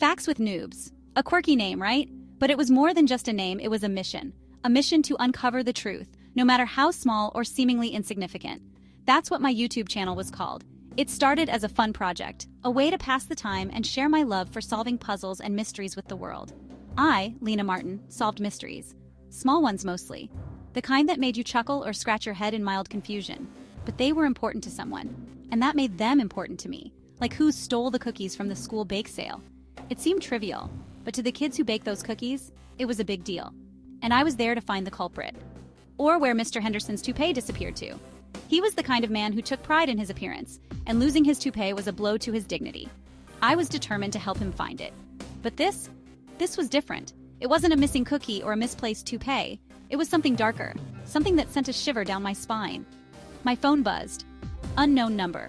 Facts with Noobs. A quirky name, right? But it was more than just a name, it was a mission. A mission to uncover the truth, no matter how small or seemingly insignificant. That's what my YouTube channel was called. It started as a fun project, a way to pass the time and share my love for solving puzzles and mysteries with the world. I, Lena Martin, solved mysteries. Small ones mostly. The kind that made you chuckle or scratch your head in mild confusion. But they were important to someone. And that made them important to me. Like who stole the cookies from the school bake sale. It seemed trivial, but to the kids who baked those cookies, it was a big deal. And I was there to find the culprit. Or where Mr. Henderson's toupee disappeared to. He was the kind of man who took pride in his appearance, and losing his toupee was a blow to his dignity. I was determined to help him find it. But this was different. It wasn't a missing cookie or a misplaced toupee. It was something darker, something that sent a shiver down my spine. My phone buzzed. Unknown number.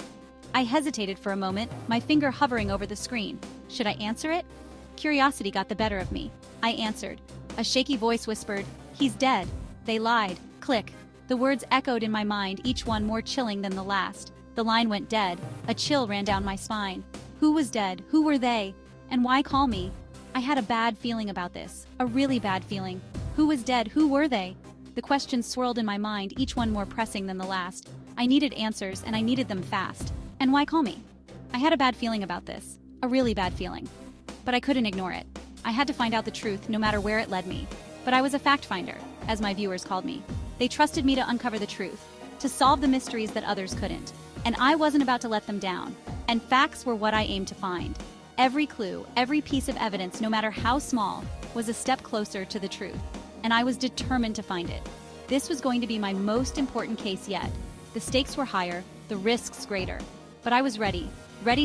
I hesitated for a moment, my finger hovering over the screen. Should I answer it? Curiosity got the better of me. I answered. A shaky voice whispered, "He's dead. They lied." Click. The words echoed in my mind, each one more chilling than the last. The line went dead. A chill ran down my spine. Who was dead? Who were they? And why call me? I had a bad feeling about this. A really bad feeling. Who was dead? Who were they? The questions swirled in my mind, each one more pressing than the last. I needed answers, and I needed them fast. And why call me? I had a bad feeling about this. A really bad feeling. But I couldn't ignore it. I had to find out the truth, no matter where it led me. But I was a fact finder, as my viewers called me. They trusted me to uncover the truth, to solve the mysteries that others couldn't. And I wasn't about to let them down. And facts were what I aimed to find. Every clue, every piece of evidence, no matter how small, was a step closer to the truth. And I was determined to find it. This was going to be my most important case yet. The stakes were higher, the risks greater. But I was ready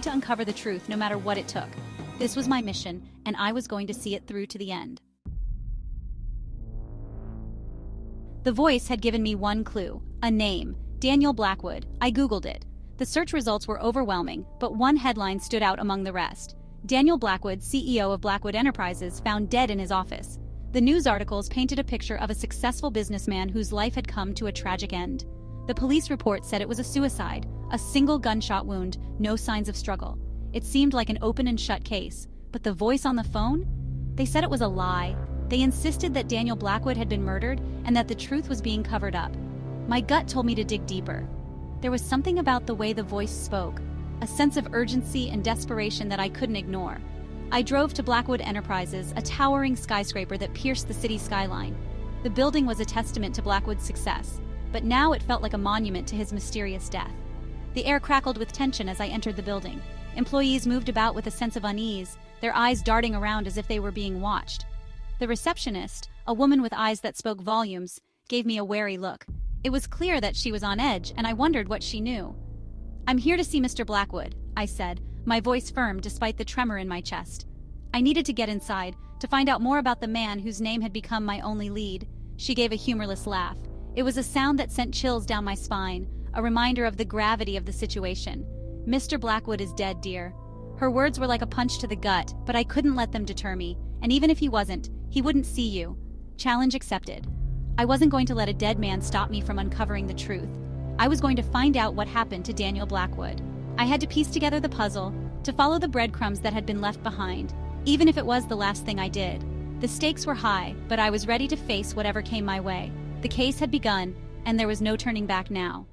to uncover the truth no matter what it took. This was my mission, and I was going to see it through to the end. The voice had given me one clue, a name, Daniel Blackwood. I Googled it. The search results were overwhelming, but one headline stood out among the rest. Daniel Blackwood, CEO of Blackwood Enterprises, found dead in his office. The news articles painted a picture of a successful businessman whose life had come to a tragic end. The police report said it was a suicide, a single gunshot wound, no signs of struggle. It seemed like an open and shut case, but the voice on the phone? They said it was a lie. They insisted that Daniel Blackwood had been murdered and that the truth was being covered up. My gut told me to dig deeper. There was something about the way the voice spoke, a sense of urgency and desperation that I couldn't ignore. I drove to Blackwood Enterprises, a towering skyscraper that pierced the city skyline. The building was a testament to Blackwood's success, but now it felt like a monument to his mysterious death. The air crackled with tension as I entered the building. Employees moved about with a sense of unease, their eyes darting around as if they were being watched. The receptionist, a woman with eyes that spoke volumes, gave me a wary look. It was clear that she was on edge, and I wondered what she knew. "I'm here to see Mr. Blackwood," I said, my voice firm despite the tremor in my chest. I needed to get inside, to find out more about the man whose name had become my only lead. She gave a humorless laugh. It was a sound that sent chills down my spine, a reminder of the gravity of the situation. "Mr. Blackwood is dead, dear." Her words were like a punch to the gut, but I couldn't let them deter me, and even if he wasn't, he wouldn't see you. Challenge accepted. I wasn't going to let a dead man stop me from uncovering the truth. I was going to find out what happened to Daniel Blackwood. I had to piece together the puzzle, to follow the breadcrumbs that had been left behind, even if it was the last thing I did. The stakes were high, but I was ready to face whatever came my way. The case had begun, and there was no turning back now.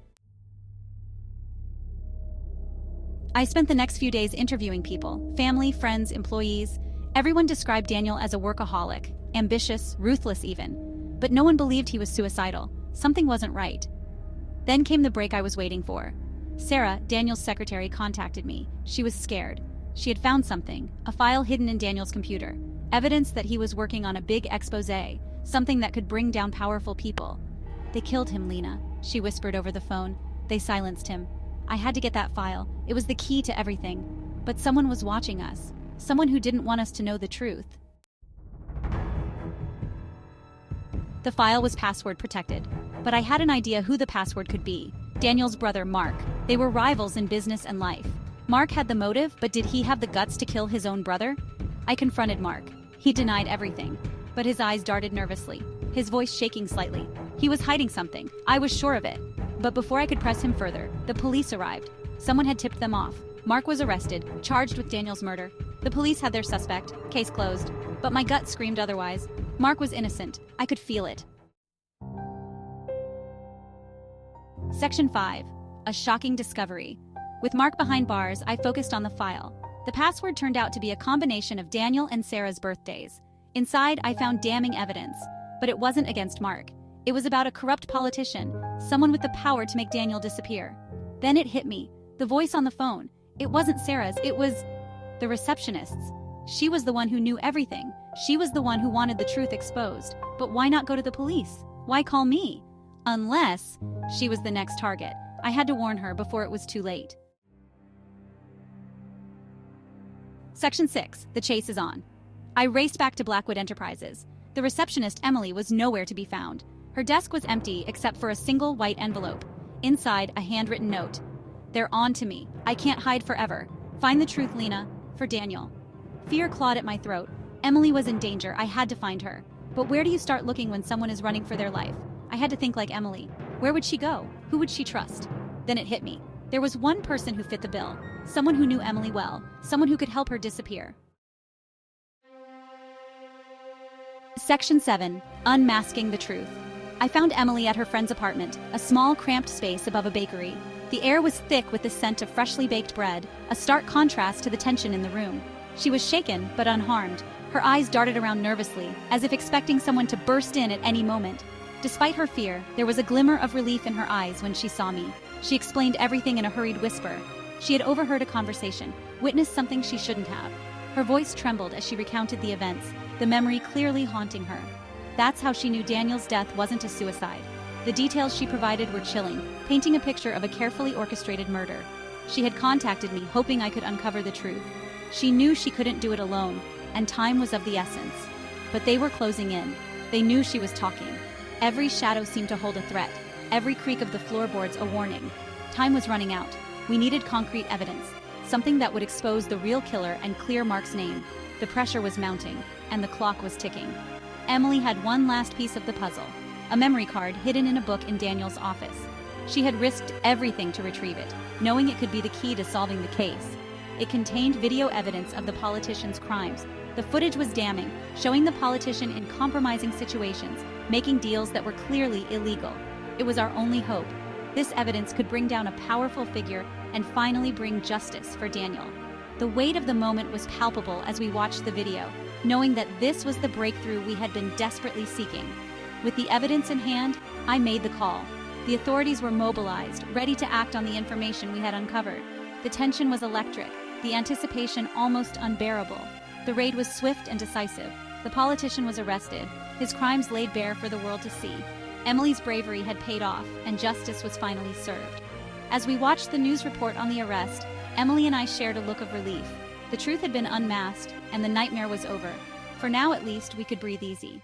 I spent the next few days interviewing people, family, friends, employees. Everyone described Daniel as a workaholic, ambitious, ruthless even. But no one believed he was suicidal. Something wasn't right. Then came the break I was waiting for. Sarah, Daniel's secretary, contacted me. She was scared. She had found something, a file hidden in Daniel's computer, evidence that he was working on a big expose, something that could bring down powerful people. "They killed him, Lena," she whispered over the phone. "They silenced him. I had to get that file. It was the key to everything. But someone was watching us. Someone who didn't want us to know the truth." The file was password protected, but I had an idea who the password could be. Daniel's brother, Mark. They were rivals in business and life. Mark had the motive, but did he have the guts to kill his own brother? I confronted Mark. He denied everything, but his eyes darted nervously, his voice shaking slightly. He was hiding something. I was sure of it. But before I could press him further, the police arrived. Someone had tipped them off. Mark was arrested, charged with Daniel's murder. The police had their suspect, case closed, but my gut screamed otherwise. Mark was innocent. I could feel it. Section 5. A shocking discovery. With Mark behind bars, I focused on the file. The password turned out to be a combination of Daniel and Sarah's birthdays. Inside, I found damning evidence, but it wasn't against Mark. It was about a corrupt politician, someone with the power to make Daniel disappear. Then it hit me. The voice on the phone. It wasn't Sarah's, it was the receptionist's. She was the one who knew everything. She was the one who wanted the truth exposed. But why not go to the police? Why call me? Unless she was the next target. I had to warn her before it was too late. Section 6. The chase is on. I raced back to Blackwood Enterprises. The receptionist, Emily, was nowhere to be found. Her desk was empty except for a single white envelope. Inside, a handwritten note. "They're on to me. I can't hide forever. Find the truth, Lena. For Daniel." Fear clawed at my throat. Emily was in danger. I had to find her. But where do you start looking when someone is running for their life? I had to think like Emily. Where would she go? Who would she trust? Then it hit me. There was one person who fit the bill. Someone who knew Emily well. Someone who could help her disappear. Section 7. Unmasking the truth. I found Emily at her friend's apartment, a small, cramped space above a bakery. The air was thick with the scent of freshly baked bread, a stark contrast to the tension in the room. She was shaken, but unharmed. Her eyes darted around nervously, as if expecting someone to burst in at any moment. Despite her fear, there was a glimmer of relief in her eyes when she saw me. She explained everything in a hurried whisper. She had overheard a conversation, witnessed something she shouldn't have. Her voice trembled as she recounted the events, the memory clearly haunting her. That's how she knew Daniel's death wasn't a suicide. The details she provided were chilling, painting a picture of a carefully orchestrated murder. She had contacted me, hoping I could uncover the truth. She knew she couldn't do it alone, and time was of the essence. But they were closing in. They knew she was talking. Every shadow seemed to hold a threat, every creak of the floorboards a warning. Time was running out. We needed concrete evidence, something that would expose the real killer and clear Mark's name. The pressure was mounting, and the clock was ticking. Emily had one last piece of the puzzle, a memory card hidden in a book in Daniel's office. She had risked everything to retrieve it, knowing it could be the key to solving the case. It contained video evidence of the politician's crimes. The footage was damning, showing the politician in compromising situations, making deals that were clearly illegal. It was our only hope. This evidence could bring down a powerful figure and finally bring justice for Daniel. The weight of the moment was palpable as we watched the video, knowing that this was the breakthrough we had been desperately seeking. With the evidence in hand, I made the call. The authorities were mobilized, ready to act on the information we had uncovered. The tension was electric, the anticipation almost unbearable. The raid was swift and decisive. The politician was arrested, his crimes laid bare for the world to see. Emily's bravery had paid off, and justice was finally served. As we watched the news report on the arrest, Emily and I shared a look of relief. The truth had been unmasked, and the nightmare was over. For now, at least, we could breathe easy.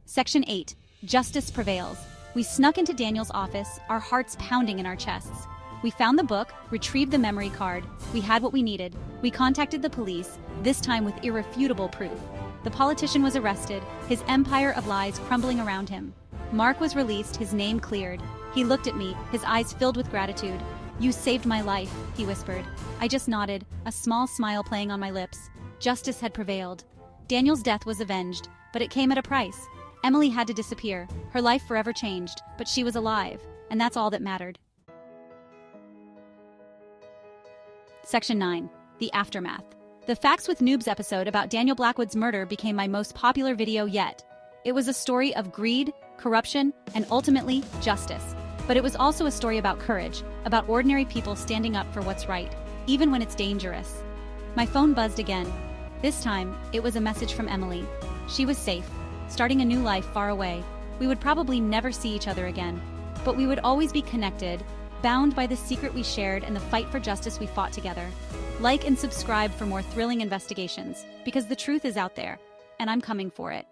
Section 8. Justice prevails. We snuck into Daniel's office, our hearts pounding in our chests. We found the book, retrieved the memory card. We had what we needed. We contacted the police, this time with irrefutable proof. The politician was arrested, his empire of lies crumbling around him. Mark was released, his name cleared. He looked at me, his eyes filled with gratitude. "You saved my life," he whispered. I just nodded, a small smile playing on my lips. Justice had prevailed. Daniel's death was avenged, but it came at a price. Emily had to disappear. Her life forever changed, but she was alive, and that's all that mattered. Section 9. The Aftermath. The Facts with Noobs episode about Daniel Blackwood's murder became my most popular video yet. It was a story of greed, corruption, and ultimately, justice. But it was also a story about courage, about ordinary people standing up for what's right, even when it's dangerous. My phone buzzed again. This time, it was a message from Emily. She was safe, starting a new life far away. We would probably never see each other again, but we would always be connected, bound by the secret we shared and the fight for justice we fought together. Like and subscribe for more thrilling investigations, because the truth is out there, and I'm coming for it.